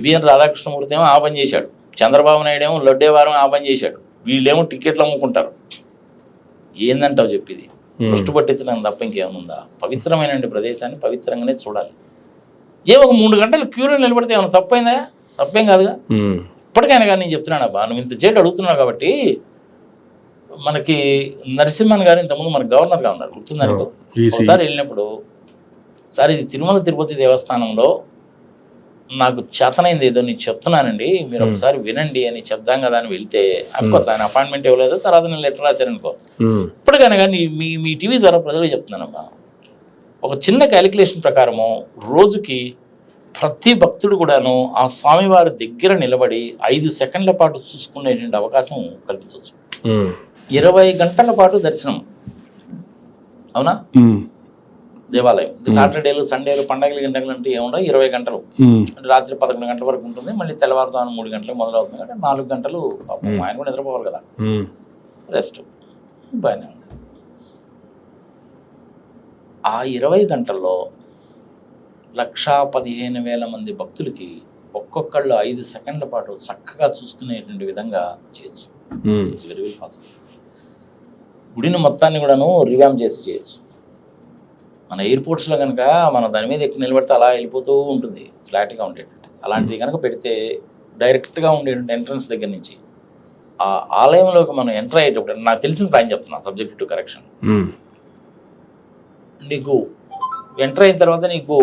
PVN Radhakrishnamurthy ఏమో ఆ పని చేశాడు, చంద్రబాబు నాయుడు ఏమో లడ్డేవారం ఆ పని చేశాడు, వీళ్ళేమో టికెట్లు అమ్ముకుంటారు. ఏందంటావు చెప్పేది? దృష్టి పట్టించడం తప్ప ఇంకేముందా? పవిత్రమైన ప్రదేశాన్ని పవిత్రంగానే చూడాలి. ఒక 3 గంటలు క్యూలో నిలబడితే ఏమన్నా తప్పైందా? తప్పేం కాదుగా. ఇప్పటికైనా కానీ నేను చెప్తున్నాను అబ్బా, నువ్వు ఇంత చేటు అడుగుతున్నావు కాబట్టి, మనకి నరసింహన్ గారు ఇంతకుముందు మన గవర్నర్గా ఉన్నారు, గుర్తుందనుకో. ఒకసారి వెళ్ళినప్పుడు, సార్ ఇది తిరుమల తిరుపతి దేవస్థానంలో నాకు చేతనైంది ఏదో నేను చెప్తున్నానండి, మీరు ఒకసారి వినండి అని చెప్దాం కదా అని వెళ్తే, అనుకోవచ్చు ఆయన అపాయింట్మెంట్ ఇవ్వలేదు, తర్వాత నేను లెటర్ రాశారనుకో. ఇప్పటికైనా కానీ మీ టీవీ ద్వారా ప్రజలకు చెప్తున్నానమ్మా, ఒక చిన్న క్యాలిక్యులేషన్ ప్రకారము రోజుకి ప్రతి భక్తుడు కూడాను ఆ స్వామివారి దగ్గర నిలబడి 5 సెకండ్ల పాటు చూసుకునేటువంటి అవకాశం కల్పించవచ్చు. 20 గంటల పాటు దర్శనం, అవునా? దేవాలయం సాటర్డేలు సండేలు పండగలు గంటలు అంటే ఏముండవు, 20 గంటలు అంటే రాత్రి 11 గంటల వరకు ఉంటుంది, మళ్ళీ తెల్లవారుజామున 3 గంటలకు మొదలవుతుంది అంటే 4 గంటలు ఆయన కూడా నిద్రపోవాలి కదా, రెస్ట్ బాగానే ఉంది. ఆ 20 గంటల్లో 1,15,000 మంది భక్తులకి ఒక్కొక్కళ్ళు 5 సెకండ్ల పాటు చక్కగా చూసుకునేటువంటి విధంగా చేయొచ్చు. Very very possible. గుడిని మొత్తాన్ని కూడాను రివామ్ చేసి చేయొచ్చు. మన ఎయిర్పోర్ట్స్లో కనుక మన దాని మీద ఎక్కి నిలబడితే అలా వెళ్ళిపోతూ ఉంటుంది, ఫ్లాట్గా ఉండేటట్టు. అలాంటిది కనుక పెడితే డైరెక్ట్గా ఉండేటువంటి ఎంట్రన్స్ దగ్గర నుంచి ఆ ఆలయంలోకి మనం ఎంటర్ అయ్యేటప్పుడు, నాకు తెలిసిన ప్లాన్ చెప్తున్నా, సబ్జెక్ట్ టు కరెక్షన్. నీకు ఎంటర్ అయిన తర్వాత నీకు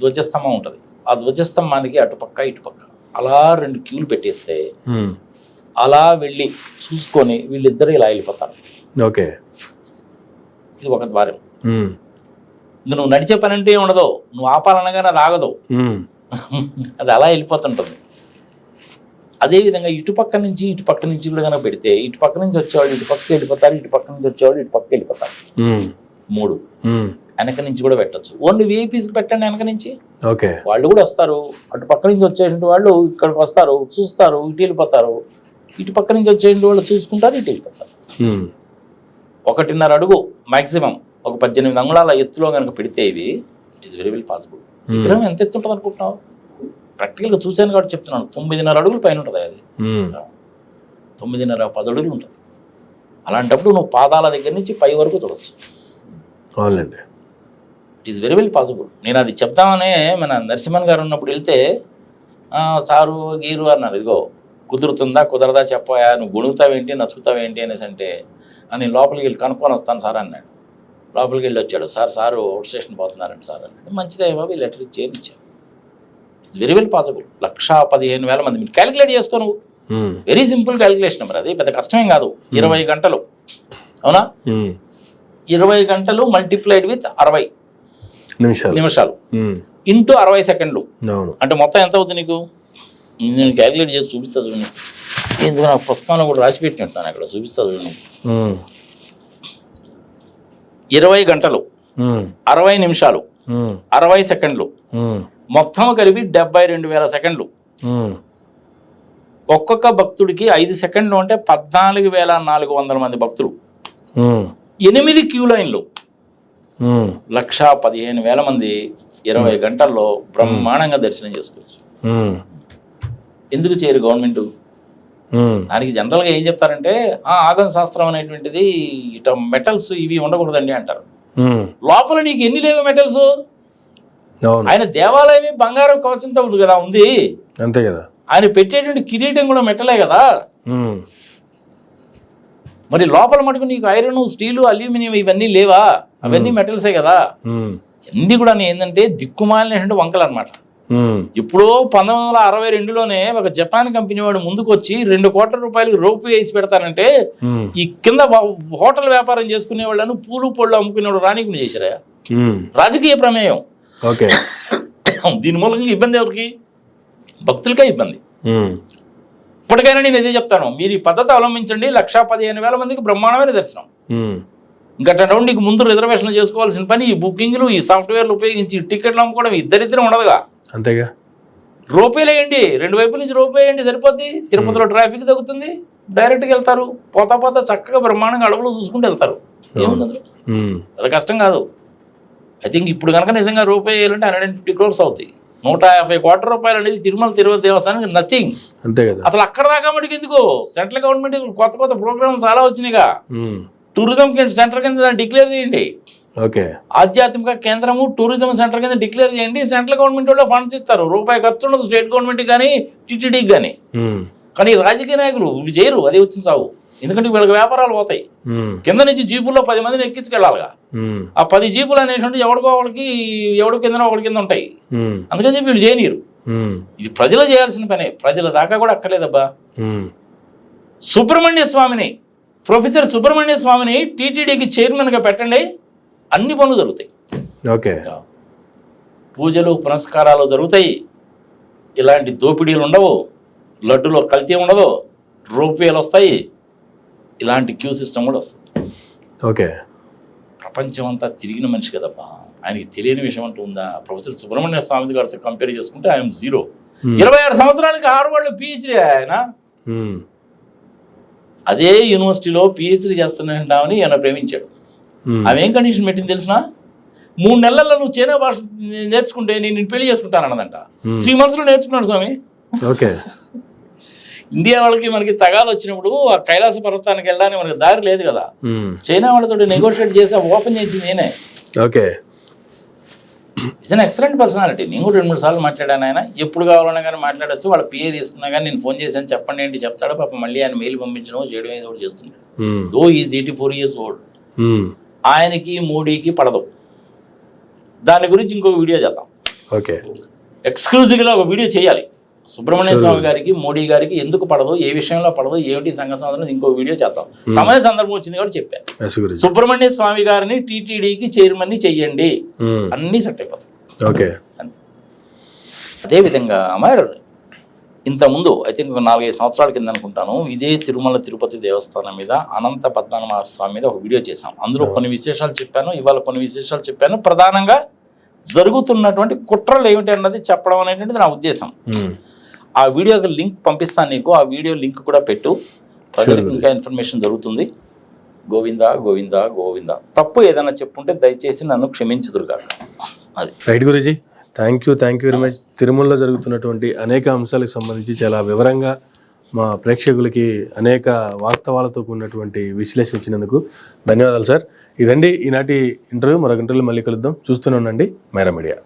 ధ్వజస్తంభం ఉంటుంది, ఆ ధ్వజస్తంభానికి అటుపక్క ఇటుపక్క అలా 2 క్యూలు పెట్టేస్తే అలా వెళ్ళి చూసుకొని వీళ్ళిద్దరు ఇలా వెళ్ళిపోతారు. ఓకే, ఇది ఒక ద్వారం. నువ్వు నడిచే పని అంటే ఉండదు, నువ్వు ఆపాలనగానే అది ఆగదు, అది అలా వెళ్ళిపోతుంటుంది. అదేవిధంగా ఇటుపక్క నుంచి కూడా కనుక పెడితే ఇటుపక్క నుంచి వచ్చేవాళ్ళు ఇటుపక్కకి వెళ్ళిపోతారు, ఇటుపక్క నుంచి వచ్చేవాళ్ళు ఇటుపక్కకి వెళ్ళిపోతారు. 3 వెనక నుంచి కూడా పెట్టచ్చు. ఓన్లీ విఐపీస్కి పెట్టండి వెనక నుంచి, ఓకే, వాళ్ళు కూడా వస్తారు. అటు పక్క నుంచి వచ్చేటువంటి వాళ్ళు ఇక్కడికి వస్తారు, చూస్తారు, ఇటు వెళ్ళిపోతారు. ఇటు పక్క నుంచి వచ్చేటువంటి వాళ్ళు చూసుకుంటారు, ఇటు వెళ్ళిపోతారు. 1.5 అడుగు మ్యాక్సిమం, ఒక 18 అంగుళాల ఎత్తులో కనుక పెడితే ఇవి it is very well possible. విగ్రహం ఎంత ఎత్తు ఉంటుంది అనుకుంటున్నావు? ప్రాక్టికల్గా చూశాను కాబట్టి చెప్తున్నాను, 9.5 అడుగులు పైన ఉంటుంది అది, 9.5-10 అడుగులు ఉంటుంది. అలాంటప్పుడు నువ్వు పాదాల దగ్గర నుంచి పై వరకు చూడవచ్చు. అవునండి, it is very well possible. నేను అది చెప్తామనే మన నరసింహన్ గారు ఉన్నప్పుడు వెళ్తే సారు గీరు అన్నారు, ఇదిగో కుదురుతుందా కుదరదా చెప్పాయా, నువ్వు గుణుగుతావేంటి నచ్చుతావేంటి అనేసి అంటే, నేను లోపలికి వెళ్ళి కనుక్కొని వస్తాను సార్ అన్నాడు. లోపలికి వెళ్ళి వచ్చాడు, సారు అవుట్ స్టేషన్ పోతున్నారండి సార్ అన్నాడు. మంచిదే బాబు, లెటర్ ఇచ్చేయించాను. It's very well possible. 1,15,000 మంది మీరు క్యాలిక్యులేట్ చేసుకో, నువ్వు వెరీ సింపుల్ క్యాలిక్యులేషన్ మరి, అది పెద్ద కష్టమేం కాదు. 20 గంటలు, అవునా? 20 గంటలు మల్టిప్లైడ్ విత్ 60 నిమిషాలు ఇంటూ 60 సెకండ్లు అంటే మొత్తం ఎంత అవుతుంది నీకు? నేను క్యాలిక్యులేట్ చేసి చూపిస్తా చూడండి, ఎందుకు నాకు పుస్తకంలో కూడా రాసి పెట్టి ఉంటాను, అక్కడ చూపిస్తా చూడండి. 20 గంటలు 60 నిమిషాలు 60 సెకండ్లు మొత్తం కలిపి 72,000 సెకండ్లు. ఒక్కొక్క భక్తుడికి 5 సెకండ్లు అంటే 14,400 మంది భక్తులు, 8 క్యూ లైన్లు, 1,15,000 మంది 20 గంటల్లో బ్రహ్మాండంగా దర్శనం చేసుకోవచ్చు. ఎందుకు చేయరు గవర్నమెంట్? దానికి జనరల్గా ఏం చెప్తారంటే, ఆగమ శాస్త్రం అనేటువంటిది ఇట మెటల్స్ ఇవి ఉండకూడదండి అంటారు. లోపల నీకు ఎన్ని లేవు మెటల్స్? ఆయన దేవాలయమే బంగారం కవచంతో ఉంది కదా, ఉంది అంతే కదా. ఆయన పెట్టేటువంటి కిరీటం కూడా మెటలే కదా. మరి లోపల మటుకు నీకు ఐరన్, స్టీలు, అల్యూమినియం ఇవన్నీ లేవా? అవన్నీ మెటల్సే కదా. అన్ని కూడా ఏంటంటే దిక్కుమాలినటువంటి వంకలు అనమాట. ఇప్పుడు 1962లోనే ఒక జపాన్ కంపెనీ వాడు ముందుకు వచ్చి 2 కోట్ల రూపాయలకి రోప్ వేసి పెడతానంటే, ఈ కింద హోటల్ వ్యాపారం చేసుకునే వాళ్ళను పూలు పళ్ళు అమ్ముకునేవాడు రానికుండా చేశారా? రాజకీయ ప్రమేయం. దీని మూలంగా ఇబ్బంది ఎవరికి? భక్తులకే ఇబ్బంది. ఇప్పటికైనా నేను ఇదే చెప్తాను, మీరు ఈ పద్ధతి అవలంబించండి. 1,15,000 మందికి బ్రహ్మాండమైన దర్శనం. ఇంకా నీకు ముందు రిజర్వేషన్లు చేసుకోవాల్సిన పని ఈ బుకింగ్లు, ఈ సాఫ్ట్వేర్లు ఉపయోగించి టికెట్లు అమ్ముకోవడం ఇద్దరిద్దరం ఉండదుగా. అంతేగా, రోపేలు వేయండి, 2 వైపుల నుంచి రోపే వేయండి, సరిపోద్ది. తిరుపతిలో ట్రాఫిక్ తగ్గుతుంది, డైరెక్ట్గా వెళ్తారు. పోతా చక్కగా బ్రహ్మాండంగా అడవులు చూసుకుంటూ వెళ్తారు. ఏముంది అందులో? అది కష్టం కాదు. ఐ థింక్ ఇప్పుడు కనుక నిజంగా రోపే వేయాలంటే 150 crores అవుతాయి. 150 కోట్ల రూపాయలు అనేది తిరుమల తిరుపతి దేవస్థానానికి నథింగ్. అంతే కదా. అసలు అక్కడ దాకా మటుకు ఎందుకు? సెంట్రల్ గవర్నమెంట్ కొత్త కొత్త ప్రోగ్రామ్ చాలా వచ్చినాయిగా. టూరిజం సెంటర్ కింద దాన్ని డిక్లేర్ చేయండి. ఓకే, ఆధ్యాత్మిక కేంద్రము టూరిజం సెంటర్ కింద డిక్లేర్ చేయండి. సెంట్రల్ గవర్నమెంట్ వాళ్ళు ఫండ్స్ ఇస్తారు. రూపాయి ఖర్చు ఉండదు స్టేట్ గవర్నమెంట్ కానీ టీటీడీకి కానీ. కానీ రాజకీయ నాయకులు వీళ్ళు చేయరు, అదే వచ్చిన సాగు. ఎందుకంటే వీళ్ళకి వ్యాపారాలు పోతాయి. కింద నుంచి జీపుల్లో 10 మందిని ఎక్కించుకెళ్ళాలిగా. ఆ 10 జీపులు అనేటువంటి ఎవడికో ఒకడికి ఎవడి కింద ఒకటి కింద ఉంటాయి. అందుకని చెప్పి వీళ్ళు చేయనీరు. ఇది ప్రజలు చేయాల్సిన పనే, ప్రజల దాకా కూడా అక్కర్లేదబ్బా. సుబ్రహ్మణ్య స్వామిని, ప్రొఫెసర్ సుబ్రహ్మణ్య స్వామిని టీటీడీకి చైర్మన్గా పెట్టండి, అన్ని పనులు జరుగుతాయి. ఓకే, పూజలు పునస్కారాలు జరుగుతాయి. ఇలాంటి దోపిడీలు ఉండవు, లడ్డులో కల్తీ ఉండదు, రూపాయలు వస్తాయి, ఇలాంటి క్యూ సిస్టమ్ కూడా వస్తుంది. ఓకే, ప్రపంచం అంతా తిరిగిన మనిషి కదప్పా, ఆయనకి తెలియని విషయం అంటూ ఉందా? ప్రొఫెసర్ సుబ్రహ్మణ్య స్వామి గారితో కంపేర్ చేసుకుంటే ఆయన 0. 26 సంవత్సరాలకి హార్వర్డ్ PhD ఆయన. అదే యూనివర్సిటీలో PhD చేస్తున్నామని ఆయన ప్రేమించాడు. ఆమెం కండిషన్ పెట్టింది తెలిసిన? 3 నెలల్లో నువ్వు చైనా భాష నేర్చుకుంటే నేను పెళ్లి చేసుకుంటానన్నదంట. 3 monthsలో నేర్చుకున్నాడు స్వామి. ఓకే, ఇండియా వాళ్ళకి మనకి తగాలు వచ్చినప్పుడు ఆ కైలాస పర్వతానికి వెళ్ళడానికి మనకి దారి లేదు కదా, చైనా వాళ్ళతో నెగోషియేట్ చేసి ఓపెన్ చేసింది నేనే. Okay, it's an excellent personality. నేను కూడా 2-3 సార్లు మాట్లాడాను. ఆయన ఎప్పుడు కావాలన్నా కానీ మాట్లాడచ్చు. వాళ్ళ PA తీసుకున్నా కానీ నేను ఫోన్ చేశాను చెప్పండి ఏంటి చెప్తాడు. పాప మళ్ళీ ఆయన మెయిల్ పంపించడం చేయడం ఏదో ఒకటి చేస్తుంటాడు. Though is 84 years old. ఆయనకి మోడీకి పడదు. దాని గురించి ఇంకొక వీడియో చేద్దాం. ఓకే, ఎక్స్క్లూజివ్గా ఒక వీడియో చేయాలి. సుబ్రహ్మణ్య స్వామి గారికి మోడీ గారికి ఎందుకు పడదు, ఏ విషయంలో పడదు, ఏమిటి సంగతి, ఇంకో వీడియో చేద్దాం. సమయ సందర్భం వచ్చింది కాబట్టి చెప్పాను. సుబ్రహ్మణ్య స్వామి గారిని టీటీడీకి చైర్మన్ చెయ్యండి, అన్నీ సెట్ అయిపోతాయి. ఓకే, అదేవిధంగా అమర్ ఇంతకుముందు ఐ థింక్ 4-5 సంవత్సరాల కింద అనుకుంటాను, ఇదే తిరుమల తిరుపతి దేవస్థానం మీద అనంత పద్మనాభ స్వామి మీద ఒక వీడియో చేశాం. అందులో కొన్ని విశేషాలు చెప్పాను, ఇవాళ కొన్ని విశేషాలు చెప్పాను. ప్రధానంగా జరుగుతున్నటువంటి కుట్రలు ఏమిటి అన్నది చెప్పడం అనేటువంటిది నా ఉద్దేశం. ఆ వీడియోకి లింక్ పంపిస్తాను నీకు, ఆ వీడియో లింక్ కూడా పెట్టు, ప్రజలకు ఇంకా ఇన్ఫర్మేషన్ దొరుకుతుంది. గోవిందా గోవిందా గోవిందా. తప్పు ఏదైనా చెప్పుంటే దయచేసి నన్ను క్షమించుదురుగాక. అది right Guruji, thank you very much. తిరుమలలో జరుగుతున్నటువంటి అనేక అంశాలకు సంబంధించి చాలా వివరంగా మా ప్రేక్షకులకి అనేక వాస్తవాలతో కూడినటువంటి విశ్లేషణ ఇచ్చినందుకు ధన్యవాదాలు సార్. ఇదండి ఈనాటి ఇంటర్వ్యూ. మరొక ఇంటర్వ్యూలో మళ్ళీ కలుద్దాం. చూస్తూనే ఉండండి మైరా మీడియా.